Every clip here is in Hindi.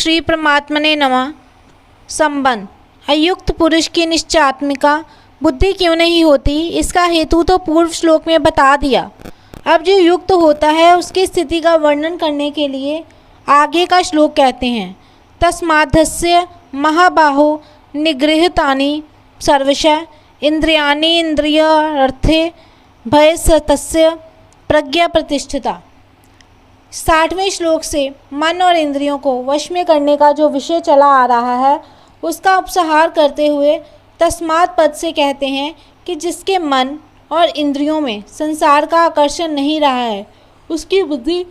श्री परमात्मने नमः। संबंध। अयुक्त पुरुष की निश्चयात्मिका बुद्धि क्यों नहीं होती, इसका हेतु तो पूर्व श्लोक में बता दिया। अब जो युक्त होता है उसकी स्थिति का वर्णन करने के लिए आगे का श्लोक कहते हैं, तस्माद्धस्य महाबाहो निगृहीतानि सर्वशः इंद्रियाणि इंद्रियार्थे भयस्तस्य प्रज्ञा प्रतिष्ठिता। 60वें श्लोक से मन और इंद्रियों को वश में करने का जो विषय चला आ रहा है उसका उपसंहार करते हुए तस्मात् पद से कहते हैं कि जिसके मन और इंद्रियों में संसार का आकर्षण नहीं रहा है उसकी बुद्धि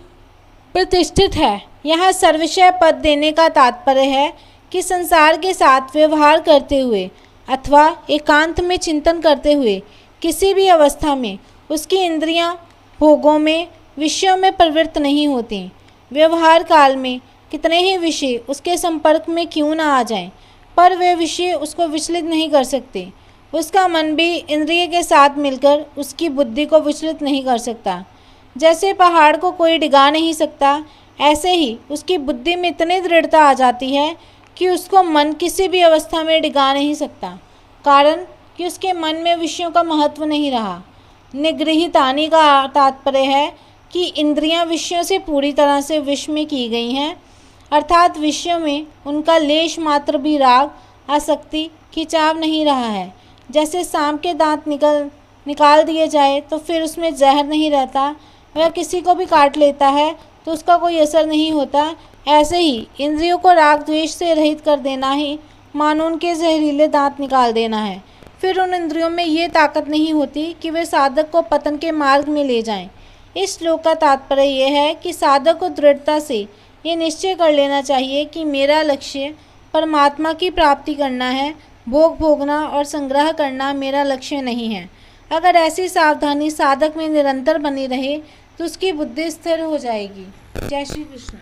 प्रतिष्ठित है। यहाँ सर्वशय पद देने का तात्पर्य है कि संसार के साथ व्यवहार करते हुए अथवा एकांत में चिंतन करते हुए किसी भी अवस्था में उसकी इंद्रियां भोगों में विषयों में प्रवृत्त नहीं होती। व्यवहार काल में कितने ही विषय उसके संपर्क में क्यों ना आ जाएं, पर वे विषय उसको विचलित नहीं कर सकते। उसका मन भी इंद्रिय के साथ मिलकर उसकी बुद्धि को विचलित नहीं कर सकता। जैसे पहाड़ को कोई डिगा नहीं सकता, ऐसे ही उसकी बुद्धि में इतनी दृढ़ता आ जाती है कि उसको मन किसी भी अवस्था में डिगा नहीं सकता, कारण कि उसके मन में विषयों का महत्व नहीं रहा। निगृहीतानि का तात्पर्य है कि इंद्रियां विषयों से पूरी तरह से वश में की गई हैं, अर्थात विषयों में उनका लेश मात्र भी राग, आसक्ति, खिंचाव नहीं रहा है। जैसे सांप के दांत निकाल दिए जाए तो फिर उसमें जहर नहीं रहता, वह किसी को भी काट लेता है तो उसका कोई असर नहीं होता। ऐसे ही इंद्रियों को राग द्वेष से रहित कर देना ही मानो उनके जहरीले दांत निकाल देना है। फिर उन इंद्रियों में ये ताकत नहीं होती कि वे साधक को पतन के मार्ग में ले जाएं। इस श्लोक का तात्पर्य यह है कि साधक को दृढ़ता से ये निश्चय कर लेना चाहिए कि मेरा लक्ष्य परमात्मा की प्राप्ति करना है, भोग भोगना और संग्रह करना मेरा लक्ष्य नहीं है। अगर ऐसी सावधानी साधक में निरंतर बनी रहे तो उसकी बुद्धि स्थिर हो जाएगी। जय श्री कृष्ण।